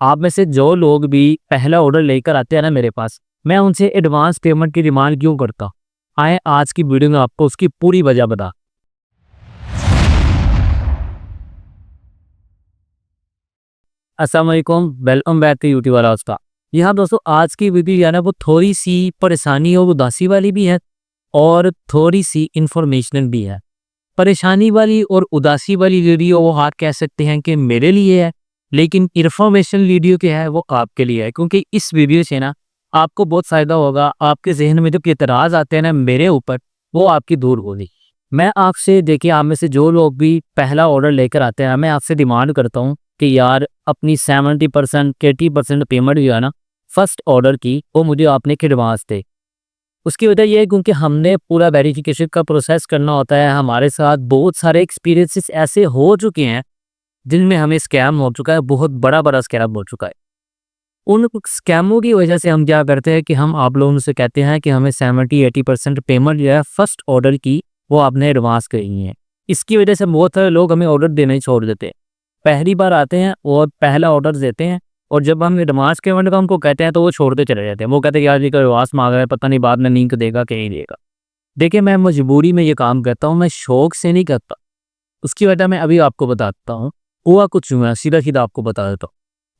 आप में से जो लोग भी पहला ऑर्डर लेकर आते हैं ना मेरे पास, मैं उनसे एडवांस पेमेंट की डिमांड क्यों करता हूँ? आए आज की वीडियो में आपको उसकी पूरी वजह बता। अस्सलाम वालेकुम, वेलकम बैक टू यूट्यूब वाला उसका। यहाँ दोस्तों आज की वीडियो है ना वो थोड़ी सी परेशानी और उदासी वाली भी है और थोड़ी सी इंफॉर्मेशनल भी है। परेशानी वाली और उदासी वाली वीडियो वो आप कह सकते हैं कि मेरे लिए है, लेकिन इन्फॉर्मेशन वीडियो क्या है वो आपके लिए है, क्योंकि इस वीडियो से ना आपको बहुत फ़ायदा होगा। आपके जहन में जो एतराज़ आते हैं ना मेरे ऊपर, वो आपकी दूर होगी। मैं आपसे देखिए, आप में से जो लोग भी पहला ऑर्डर लेकर आते हैं, मैं आपसे डिमांड करता हूँ कि यार अपनी 70% 80% पेमेंट जो है ना फर्स्ट ऑर्डर की, वो मुझे आपने एडवांस दे। उसकी वजह ये है क्योंकि हमने पूरा वेरिफिकेशन का प्रोसेस करना होता है। हमारे साथ बहुत सारे एक्सपीरियंसेस ऐसे हो चुके हैं जिनमें हमें स्कैम हो चुका है, बहुत बड़ा स्कैम हो चुका है। उन स्कैमों की वजह से हम क्या करते हैं कि हम आप लोगों से कहते हैं कि हमें 70-80% पेमेंट जो है फर्स्ट ऑर्डर की, वो आपने एडवांस करनी है। इसकी वजह से बहुत सारे लोग हमें ऑर्डर देना ही छोड़ देते हैं। पहली बार आते हैं और पहला ऑर्डर देते हैं, और जब हम एडवांस पेमेंट का उनको कहते हैं तो वो छोड़ते चले जाते हैं। वो कहते हैं यार ये कोई एडवांस मांग रहा है, पता नहीं बाद में लिंक देगा कि नहीं देगा। देखिए, मैं मजबूरी में ये काम करता हूँ, मैं शौक से नहीं करता। उसकी वजह मैं अभी आपको बताता हूँ। हुआ कुछ यूँ है, सीधा-सीधा आपको बता देता हूँ।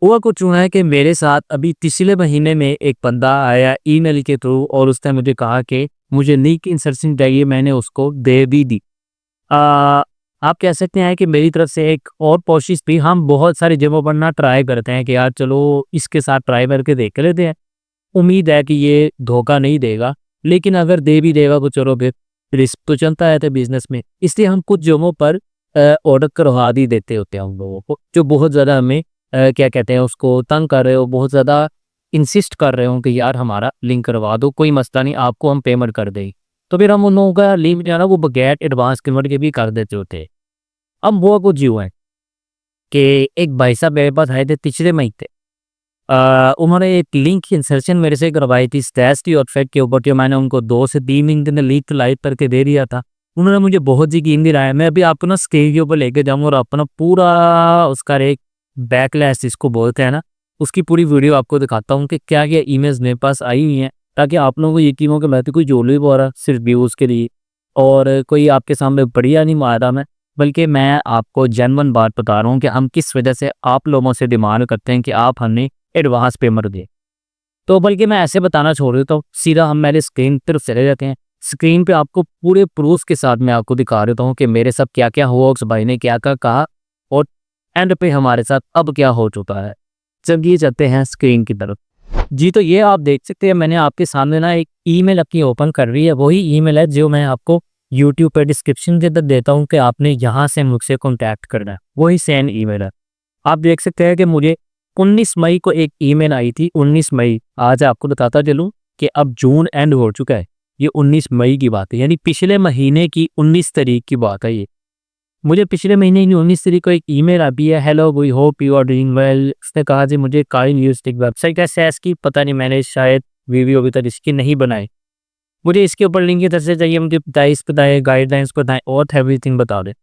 हुआ कुछ यूँ है कि मेरे साथ अभी पिछले महीने में एक बंदा आया ईमेल के थ्रू और उसने मुझे कहा कि मुझे लिंक इंसर्शन चाहिए, मैंने उसको दे भी दी। अ, आप कह सकते हैं कि मेरी तरफ से एक और कोशिश थी। हम बहुत सारी जगहों पर ना ट्राई करते हैं कि यार चलो इसके साथ ट्राई करके देख लेते हैं। उम्मीद है कि ये धोखा नहीं देगा, लेकिन अगर दे भी देगा तो चलो फिर रिस्क तो चलता है बिज़नेस में। इसलिए हम कुछ जगहों पर ऑर्डर करवा भी देते होते हैं उन लोगों को, जो बहुत ज़्यादा हमें क्या कहते हैं उसको तंग कर रहे हो, बहुत ज़्यादा इंसिस्ट कर रहे हो कि यार हमारा लिंक करवा दो, कोई मसला नहीं, आपको हम पेमेंट कर देंगे। तो फिर हम उन लोगों का लिंक जो है ना वो बगैर एडवांस पेमेंट के भी कर देते होते हैं। अब वो कुछ यूँ है कि एक भाई साहब मेरे पास आए थे पिछले महीने। उन्होंने एक लिंक इंसर्शन मेरे से करवाई थी स्टैश की वेबसाइट के ऊपर, जो मैंने उनको 2 से 3 दिन के अंदर लिंक लाइव करके दे दिया था। उन्होंने मुझे बहुत यकीन दिलाया। मैं अभी आपको ना स्क्रीन के ऊपर लेके जाऊँगा और अपना पूरा उसका एक बैकलैश जिसको बोलते हैं ना, उसकी पूरी वीडियो आपको दिखाता हूँ कि क्या-क्या ईमेल्स मेरे पास आई हुई हैं, ताकि आप लोगों को यकीन हो कि मैं तो कोई झोल नहीं बोल रहा सिर्फ व्यूज़ के लिए, और कोई आपके सामने बढ़िया नहीं मार रहा मैं, बल्कि मैं आपको जेन्युइन बात बता रहा हूँ कि हम किस वजह से आप लोगों से डिमांड करते हैं कि आप हमें एडवांस पेमेंट दें। तो बल्कि मैं ऐसे बताना छोड़ देता हूँ, सीधा हम मेरे स्क्रीन की तरफ चले जाते हैं। स्क्रीन पे आपको पूरे प्रूफ के साथ मैं आपको दिखा देता हूँ कि मेरे साथ क्या-क्या हुआ, उस भाई ने क्या-क्या कहा और एंड पे हमारे साथ अब क्या हो चुका है। चलिए चलते हैं स्क्रीन की तरफ। जी, तो ये आप देख सकते हैं, मैंने आपके सामने ना एक ईमेल अपनी ओपन कर रही है। वही ईमेल है जो मैं आपको यूट्यूब पे डिस्क्रिप्शन के अंदर देता हूँ कि आपने यहाँ से मुझसे कॉन्टैक्ट करना है। वही सेम ईमेल है। आप देख सकते हैं कि मुझे 19 मई को एक ईमेल आई थी। 19 मई, आज आपको बताता चलूँ कि अब जून एंड हो चुका है। ये 19 मई की बात है, यानी पिछले महीने की 19 तारीख की बात है ये। मुझे पिछले महीने की 19 तारीख को एक ईमेल आई है, hello we hope you are doing well. उसने कहा जी मुझे काइल न्यूज़ एक वेबसाइट है सैस की, पता नहीं मैंने शायद वीडियो अभी तक इसकी नहीं बनाई। मुझे इसके ऊपर लिंक किधर से चाहिए, मुझे प्राइस बताएं, गाइडलाइंस बताएं और एवरीथिंग बता दें।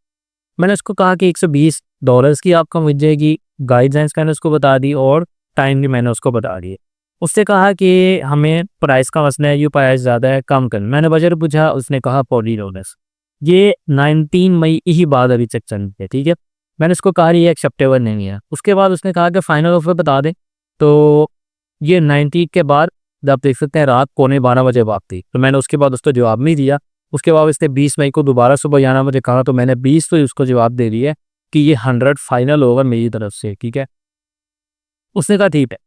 मैंने उसको कहा कि $120 की आपको मिल जाएगी। गाइडलाइंस मैंने उसको बता दी और टाइम भी मैंने उसको बता दिए। उससे कहा कि हमें प्राइस का मसला है, ये प्राइस ज़्यादा है, कम कर। मैंने बजट पूछा, उसने कहा $40। ये 19 मई की बात अभी तक चल रही है, ठीक है। मैंने उसको कहा ये एक्सेप्टेबल नहीं है। उसके बाद उसने कहा कि फाइनल ऑफर बता दें। तो ये 19 के बाद आप देख सकते हैं रात 11:15 बात थी। तो मैंने उसके बाद उसको जवाब नहीं दिया। उसके बाद इसने 20 मई को दोबारा सुबह जाना मुझे कहा, तो मैंने 20 को ही उसको जवाब दे दिया कि ये 100 फाइनल होगा मेरी तरफ से, ठीक है। उसने कहा ठीक है,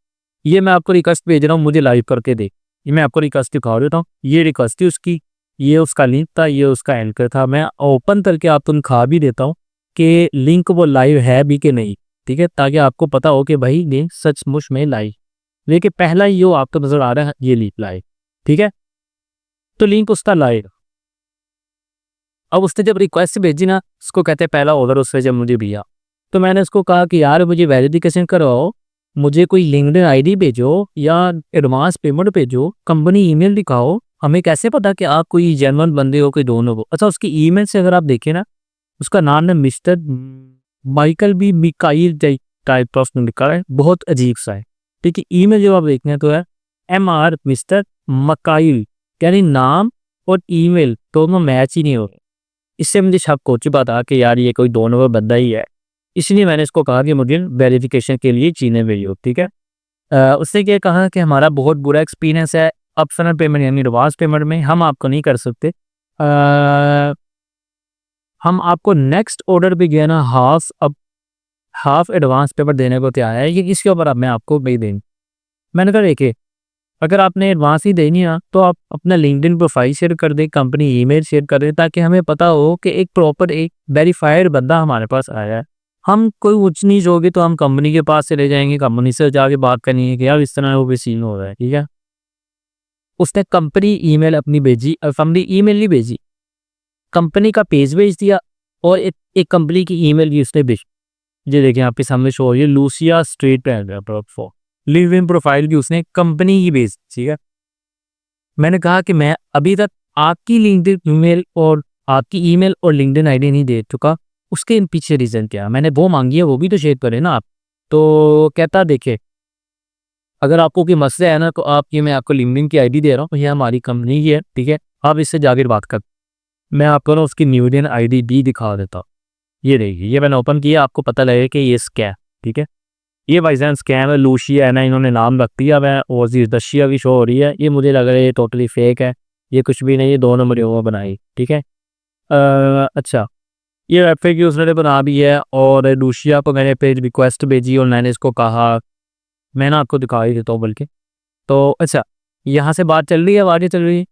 ये मैं आपको रिक्वेस्ट भेज रहा हूँ, मुझे लाइव करके दे। ये मैं आपको रिक्वेस्ट दिखा देता हूँ। ये रिक्वेस्ट थी उसकी, ये उसका लिंक था, ये उसका एंकर था। मैं ओपन करके आपको दिखा भी देता हूँ कि लिंक वो लाइव है भी कि नहीं, ठीक है, ताकि आपको पता हो कि भाई लिंक सचमुच में लाइव। देखिए पहला ही वो आपको नजर आ रहा है, ये लिंक लाइव, ठीक है। तो लिंक उसका लाइव। अब उसने जब रिक्वेस्ट भेजी ना, उसको कहते हैं पहला ऑर्डर उससे जब मुझे दिया, तो मैंने उसको कहा कि यार मुझे वेरिफिकेशन करवाओ, मुझे कोई लिंक्डइन आईडी भेजो या एडवांस पेमेंट भेजो, कंपनी ईमेल दिखाओ, हमें कैसे पता कि आप कोई जेन्युइन बंदे हो, कोई दोनों हो। अच्छा, उसकी ईमेल से अगर आप देखें ना, उसका नाम है mister Michael B Mikail type of लिखा है, बहुत अजीब सा है। ठीक है, ईमेल जब आप देखते हैं तो है MR मिस्टर मकाइल, यानी नाम और ईमेल दोनों मैच ही नहीं हो रहे। इससे मुझे शक हो चुका था कि यार ये कोई दो नंबर बंदा ही है, इसलिए मैंने इसको कहा कि मुझे वेरिफिकेशन के लिए चीज़ें भेजो। ठीक है, उसने क्या कहा कि हमारा बहुत बुरा एक्सपीरियंस है अपफ्रंट पेमेंट यानी एडवांस पेमेंट में, हम आपको नहीं कर सकते। हम आपको नेक्स्ट ऑर्डर भी गया ना हाफ एडवांस पेमेंट देने को तैयार है, ये इसके ऊपर अब मैं आपको नहीं देंगे। मैंने कहा देखिए, अगर आपने एडवांस ही देनी है तो आप अपना लिंक्डइन प्रोफाइल शेयर कर दें, कंपनी ईमेल शेयर कर दें, ताकि हमें पता हो कि एक प्रॉपर एक वेरीफाइड बंदा हमारे पास आया है। हम कोई ऊंच नीच होगी तो हम कंपनी के पास से ले जाएंगे, कंपनी से जाके बात करनी है कि यार इस तरह वो भी सीन हो रहा है। ठीक है, उसने कंपनी ईमेल अपनी भेजी, कंपनी ईमेल नहीं भेजी, कंपनी का पेज भेज दिया और एक कंपनी की ईमेल भी उसने भेजी। ये देखिए आपके सामने शो हो रही है, Lucia street for live in profile भी उसने कंपनी ही भेज। ठीक है, मैंने कहा कि मैं अभी तक आपकी लिंक्डइन ईमेल और आपकी ईमेल और लिंक्डइन आईडी नहीं दे चुका, उसके पीछे रीज़न क्या है? मैंने वो मांगी है, वो भी तो शेयर करें ना आप। तो कहता देखे, अगर आपको कोई मसला है ना तो आप ये मैं आपको लिंक्डइन की आईडी दे रहा हूँ, ये हमारी कंपनी की है। ठीक है, आप इससे जाके बात कर, मैं आपको ना उसकी लिंक्डइन आईडी भी दिखा देता हूँ। ये रहेगी, ये मैंने ओपन किया, आपको पता लगेगा कि ये स्कैम। ठीक है, ये भाईजान स्कैम है, लूशिया है ना, इन्होंने नाम रख दिया है और दशिया भी शो हो रही है। ये मुझे लग रहा है ये टोटली फेक है, ये कुछ भी नहीं, ये 2 नंबर वो बनाई। ठीक है, अच्छा, ये वेबसाइट की उसने बना भी है और लूशिया को मैंने पे रिक्वेस्ट भेजी और मैंने इसको कहा, मैं ना आपको दिखा ही देता हूँ बल्कि। तो अच्छा, यहाँ से बात चल रही है, आगे चल रही है।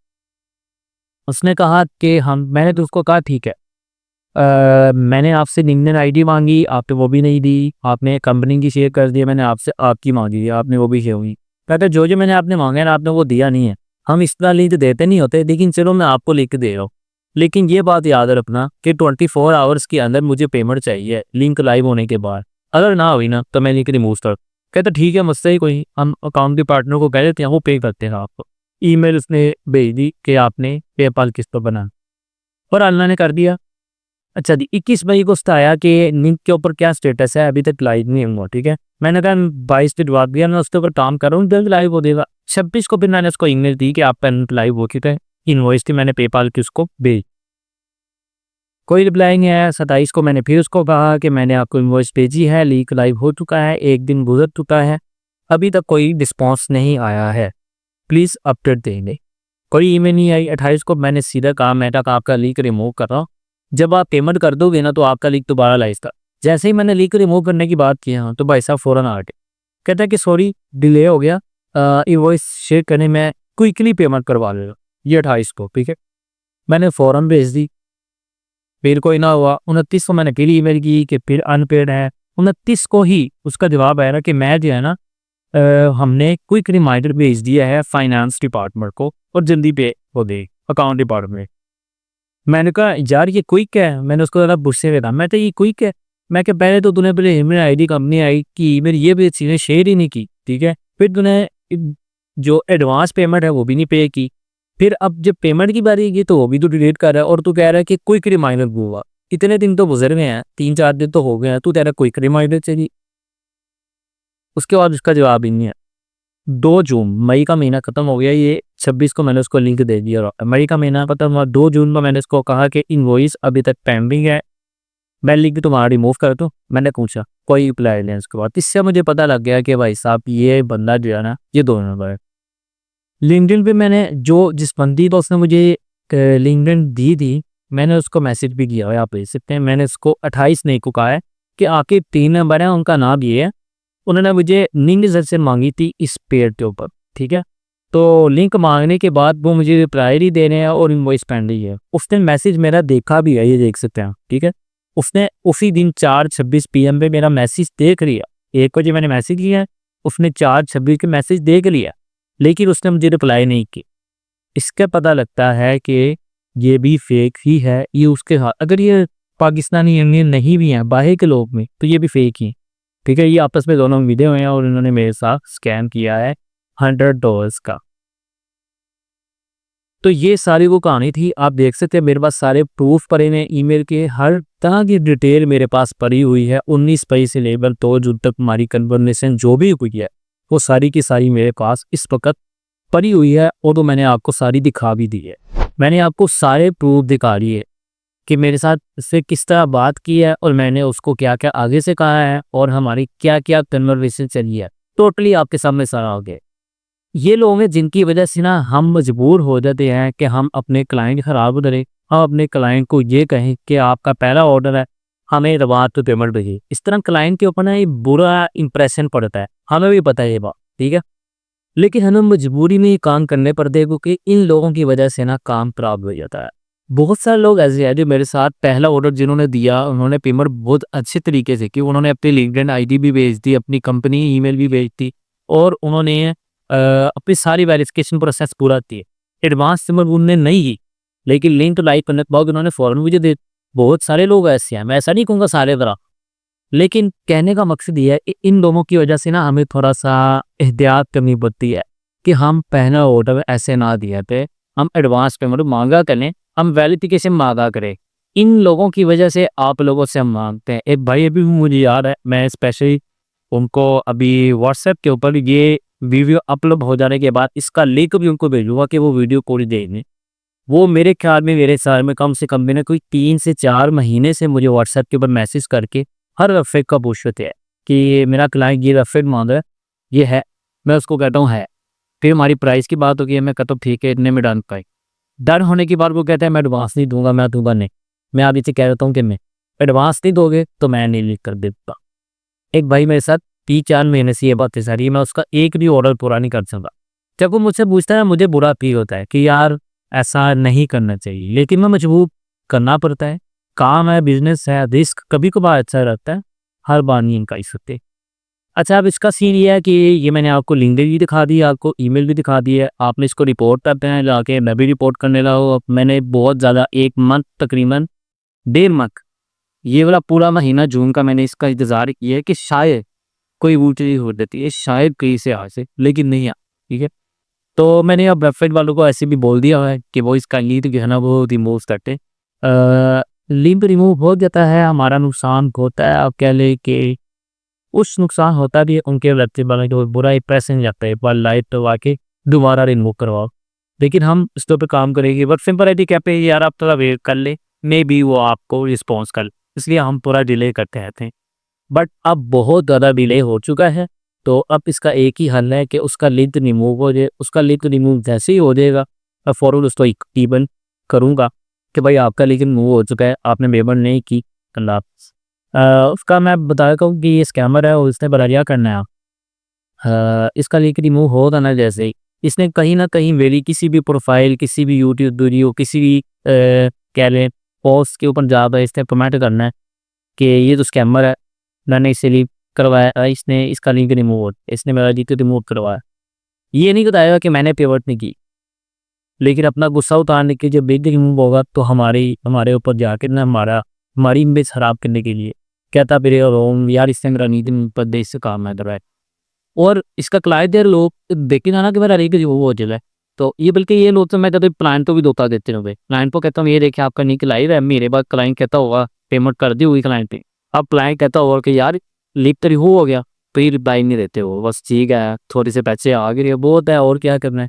उसने कहा कि मैंने तो उसको कहा ठीक है, मैंने आपसे लिंक्डइन आईडी मांगी, आपने वो भी नहीं दी, आपने कंपनी की शेयर कर दी, मैंने आपसे आपकी मांगी, आपने वो भी शेयर हुई। कहते जो मैंने आपने मांगा ना आपने वो दिया नहीं है, हम इस तरह लिंक देते नहीं होते, लेकिन चलो मैं आपको लिंक दे रहा हूँ, लेकिन ये बात याद रखना कि 24 आवर्स के अंदर मुझे पेमेंट चाहिए लिंक लाइव होने के बाद, अगर ना हुई ना तो मैं लिंक रिमूव कर। कहते ठीक है मसला ही कोई, हम अकाउंट के पार्टनर को कह देते हैं, वो पे करते हैं आपको। ईमेल उसने भेज दी कि आपने पेपाल किस पर बना, और अल्लाह ने कर दिया। अच्छा जी, 21 मई को उसका आया कि लिंक के ऊपर क्या स्टेटस है, अभी तक लाइव नहीं हुआ। ठीक है, मैंने कहा 22 दिन बाद दिया, मैं उसके ऊपर काम कर रहा हूँ, जल्द लाइव हो देगा। 26 को फिर मैंने उसको ईमेल दी कि आपका लाइव हो चुका है, इनवॉइस थी, मैंने पेपाल की उसको भेज, कोई रिप्लाई नहीं आया। 27 को मैंने फिर उसको कहा कि मैंने आपको इनवॉइस भेजी है, लिंक लाइव हो चुका है, 1 दिन गुजर चुका है, अभी तक कोई रिस्पॉन्स नहीं आया है, प्लीज़ अपडेट देंगे। कोई ईमेल नहीं आई। 28 को मैंने सीधा कहा, मैं कहा आपका लिंक रिमूव कर रहा हूँ, जब आप पेमेंट कर दोगे ना तो आपका लिंक दोबारा लाइव था। जैसे ही मैंने लिंक रिमूव करने की बात की हाँ, तो भाई साहब फ़ौरन आ गए, कहता है कि सॉरी डिले हो गया, इनवॉइस शेयर करने में क्विकली पेमेंट करवा ले लो। ये 28 को। ठीक है, मैंने फ़ौरन भेज दी, फिर कोई ना हुआ। 29 को मैंने फिर ईमेल की कि फिर अनपेड है। 29 को ही उसका जवाब आया ना कि मैं जो है ना हमने क्विक रिमाइंडर भेज दिया है फाइनेंस डिपार्टमेंट को और जल्दी पे हो दे अकाउंट डिपार्टमेंट। मैंने कहा यार ये क्विक है, मैंने उसको ज़रा गुस्से में था, मैं तो ये क्विक है, मैं क्या पहले तो तूने पहले ईमेल आईडी कंपनी आई की ईमेल ये भी चीज़ें शेयर ही नहीं की। ठीक है, फिर तूने जो एडवांस पेमेंट है वो भी नहीं पे की, फिर अब जब पेमेंट की बारी की तो वो भी तो डिलीट कर रहा है और तू कह रहा है कि क्विक रिमाइंडर हुआ। इतने दिन तो गुजर गए हैं, 3-4 दिन तो हो गए हैं, तू कह रहा क्विक रिमाइंडर चाहिए। उसके बाद उसका जवाब ही नहीं है। 2 जून, मई का महीना खत्म हो गया, ये 26 को मैंने उसको लिंक दे दिया, मई का महीना खत्म हुआ। 2 जून में मैंने उसको कहा कि इनवॉइस अभी तक पेंडिंग है, मैं लिंक तुम्हारा रिमूव कर दूँ। मैंने पूछा, कोई रिप्लाई नहीं। उसके बाद इससे मुझे पता लग गया कि भाई साहब ये बंदा जो है ना ये 2 नंबर है। लिंक्डइन पे मैंने जो जिस बंदी को उसने मुझे लिंक्डइन दी थी, मैंने उसको मैसेज भी किया है, आप भेज सकते हैं। मैंने उसको 28 मई को कहा है कि आपके 3 नंबर हैं, उनका नाम ये है, उन्होंने मुझे लिंक से मांगी थी इस पेड़ के ऊपर। ठीक है, तो लिंक मांगने के बाद वो मुझे रिप्लाई नहीं दे रहे हैं और इनवॉइस पेंडिंग है। उसने मैसेज मेरा देखा भी है, ये देख सकते हैं। ठीक है, उसने उसी दिन 4:26 PM पे मेरा मैसेज देख लिया। 1 बजे मैंने मैसेज किया है, उसने 4:26 के मैसेज देख लिया, लेकिन उसने मुझे रिप्लाई नहीं की। इसका पता लगता है कि ये भी फेक ही है, ये उसके हाथ, अगर ये पाकिस्तानी इंडियन नहीं भी हैं बाहर के लोग में तो ये भी फेक ही। ठीक है, ये आपस में दोनों मिले हुए हैं और इन्होंने मेरे साथ स्कैम किया है $100 का। तो ये सारी वो कहानी थी। आप देख सकते हैं मेरे पास सारे प्रूफ पड़े हैं, ईमेल के हर तरह की डिटेल मेरे पास पड़ी हुई है। 19 पई से लेकर तो जो तक हमारी कन्वर्सेशन जो भी हुई है वो सारी की सारी मेरे पास इस वक्त पड़ी हुई है, और तो मैंने आपको सारी दिखा भी दी है। मैंने आपको सारे प्रूफ दिखा दिए कि मेरे साथ से किस तरह बात की है और मैंने उसको क्या क्या आगे से कहा है और हमारी क्या क्या कन्वर्सेशन चली है। टोटली आपके सामने सारा हो गया। ये लोग हैं जिनकी वजह से ना हम मजबूर हो जाते हैं कि हम अपने क्लाइंट खराब करें, हम अपने क्लाइंट को ये कहें कि आपका पहला ऑर्डर है, हमें रवात पे पेमेंट भेजिए। इस तरह क्लाइंट के ऊपर ना ये बुरा इंप्रेशन पड़ता है, हमें भी पता है ये बात, ठीक है। लेकिन हमें मजबूरी में ये काम करने पड़ते हैं क्योंकि इन लोगों की वजह से ना काम खराब हो जाता है। बहुत सारे लोग ऐसे हैं जो मेरे साथ पहला ऑर्डर जिन्होंने दिया उन्होंने पेमेंट बहुत अच्छे तरीके से की। उन्होंने अपनी लिंक्डइन आईडी भी भेज दी, अपनी कंपनी ईमेल भी भेज दी, और उन्होंने अपनी सारी वेरिफिकेशन प्रोसेस पूरा की। एडवांस पेमेंट उन्होंने नहीं की, लेकिन लिंक लाइव करने के बाद उन्होंने फ़ौरन मुझे दे। बहुत सारे लोग ऐसे हैं, मैं ऐसा नहीं कहूँगा सारे तरह, लेकिन कहने का मकसद ये है कि इन लोगों की वजह से ना हमें थोड़ा-सा एहतियात करनी पड़ती है कि हम पहला ऑर्डर ऐसे ना दिया पे, हम एडवांस पेमेंट माँगा करें, हम वेरिफिकेशन माँगा करें। इन लोगों की वजह से आप लोगों से हम माँगते हैं। एक भाई अभी भी मुझे याद है, मैं स्पेशली उनको अभी व्हाट्सएप के ऊपर ये वीडियो अपलोड हो जाने के बाद इसका लिंक भी उनको भेजूँगा कि वो वीडियो पूरी देख लें। वो मेरे ख्याल में मेरे साल में कम से कम भी ना कोई 3 से 4 महीने से मुझे व्हाट्सएप के ऊपर मैसेज करके हर हफ्ते का पूछते हैं कि मेरा क्लाइंट ये हफ्ते मांग रहा है, ये है। मैं उसको कहता हूँ है। फिर हमारी प्राइस की बात होगी है, मैं कहता हूँ ठीक है इतने में डन पाई। डन होने के बाद वो कहता है मैं एडवांस नहीं दूंगा, मैं दूंगा नहीं। मैं अभी से कह देता हूँ कि मैं एडवांस नहीं दोगे तो मैं नहीं लिख कर देता। एक भाई मेरे साथ 3-4 महीने से ये बातें सारी, मैं उसका एक भी ऑर्डर पूरा नहीं कर सकता। जब वो मुझसे पूछता है मुझे बुरा फील होता है कि यार ऐसा नहीं करना चाहिए, लेकिन मैं मजबूर करना पड़ता है। काम है, बिजनेस है, रिस्क कभी कभार अच्छा रहता है, हर बार नहीं इनका इस सकते। अच्छा, अब इसका सीन ये है कि ये मैंने आपको लिंक भी दिखा दी है, आपको ईमेल भी दिखा दी है। आपने इसको रिपोर्ट करते हैं जाके, मैं भी रिपोर्ट करने लगा हूँ। अब मैंने बहुत ज़्यादा 1 मंथ तकरीबन 1.5 मंथ, ये वाला पूरा महीना जून का मैंने इसका इंतज़ार किया है कि शायद कोई वो चीज़ हो जाती है, शायद कहीं से आ से, लेकिन नहीं आ, ठीक है। तो मैंने अब वेबसाइट वालों को ऐसे भी बोल दिया है कि वो इसका लिंक जो है ना वो रिमूव करते। लिंक रिमूव हो जाता है, हमारा नुकसान होता है। आप कह लें कि उस नुकसान होता भी है, उनके वेबसाइट वाले जो बुरा इंप्रेशन जाता है, एक बार लाइव करवा के दोबारा रिमूव करवाओ। लेकिन हम इस पे काम करेंगे, बट सिंपल है क्या पे यार आप थोड़ा वेट कर ले, मे बी वो आपको रिस्पॉन्स कर, इसलिए हम पूरा डिले करते रहते हैं। बट अब बहुत ज़्यादा डिले हो चुका है, तो अब इसका एक ही हल है कि उसका लिंक रिमूव हो जाए। उसका लिंक रिमूव जैसे ही हो जाएगा, मैं फ़ौरन उसको एक ईमेल करूँगा कि भाई आपका लिंक रिमूव हो चुका है, आपने पेमेंट नहीं की, अल्लाह हाफ़िज़। उसका मैं बताता हूँ कि ये स्कैमर है और इसने भला क्या करना है। इसका लिंक रिमूव होगा ना जैसे ही, इसने कहीं न कहीं मेरी किसी भी प्रोफ़ाइल, किसी भी यूट्यूब वीडियो, किसी भी कह लें पोस्ट के ऊपर जाकर इसने कमेंट करना है कि ये तो स्कैमर है, मैंने इसे लिंक करवाया, इसने इसका लिंक रिमूव हो, इसने मेरा लिंक रिमूव करवाया। ये नहीं बताएगा कि मैंने पेमेंट नहीं की, लेकिन अपना गुस्सा उतारने के जब लिंक रिमूव होगा तो हमारे ऊपर जाके ना हमारी इमेज खराब करने के लिए कहता फिर यार इसने मेरा नीति पर देश से काम है दरअसल। और इसका क्लाइंट यार लोग देखे ना कि मेरा लिंक रिमूव हो चला है, तो ये बल्कि ये लोग तो मैं कहता हूँ क्लाइंट को भी धोखा देते हैं। क्लाइंट को कहता हूँ ये देखिए आपका लिंक लाइव है, मेरे बाद क्लाइंट कहता होगा पेमेंट कर दी हुई क्लाइंट ने। अब क्लाइंट कहता होगा कि यार लिंक तो रिमूव हो गया, फिर रिप्लाई नहीं देते हो, बस ठीक है थोड़े से पैसे आ गए बहुत है और क्या करना है।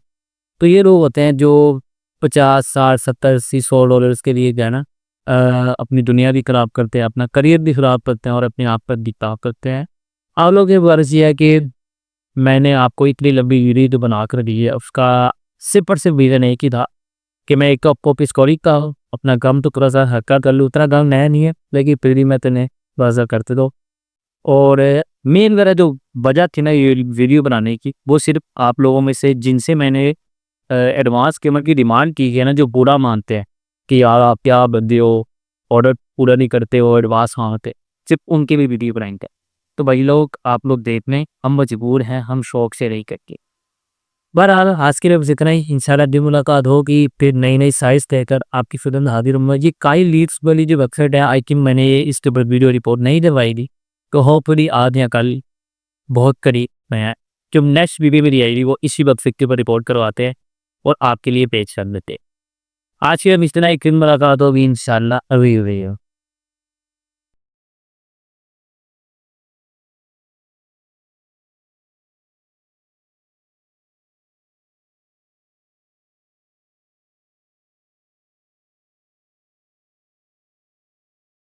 तो ये लोग होते हैं जो 50, 60, 70, 80, $100 के लिए जो है ना अपनी दुनिया भी खराब करते हैं, अपना करियर भी खराब करते हैं और अपने आप पर भी खराब करते हैं। आप लोगों की गर्ज ये है कि मैंने आपको इतनी लंबी वीडियो जो बना कर दी है, उसका सिर्फ और सिर्फ रीज़न एक ही था कि मैं एक तो आपको पिस्कोरी का अपना गम तो थोड़ा सा हल्का कर लूँ। उतना गम नया नहीं है, लेकिन फिर भी मैं तुम्हें वाज़ा करते दो। और मेन मेरा जो वजह थी ना ये वीडियो बनाने की, वो सिर्फ आप लोगों में से जिनसे मैंने एडवांस पेमेंट की डिमांड की है ना, जो बुरा मानते हैं कि यार आप क्या बंदे हो, ऑर्डर पूरा नहीं करते हो, एडवांस मांगते, सिर्फ उनकी भी वीडियो बनाएंगे। तो भाई लोग आप लोग देख लें, हम मजबूर हैं, हम शौक से नहीं करके। बहरहाल आज के लिए बस इतना ही। इंशाल्लाह दिन मुलाकात होगी फिर नई नई साइज़ देकर आपकी फिल्म हाजिर हूँ। ये काई लीड्स वाली जो वेबसाइट है, आई थिंक मैंने इसके ऊपर वीडियो रिपोर्ट नहीं करवाई थी, तो होपफुली आज या कल बहुत करीब मैं जो नेक्स्ट वीडियो मेरी आएगी वो इसी वेबसाइट के ऊपर रिपोर्ट करवाते हैं और आपके लिए पेश कर देते हैं। आज के हम इतना ही, फिर मुलाकात होगी इंशाल्लाह। अभी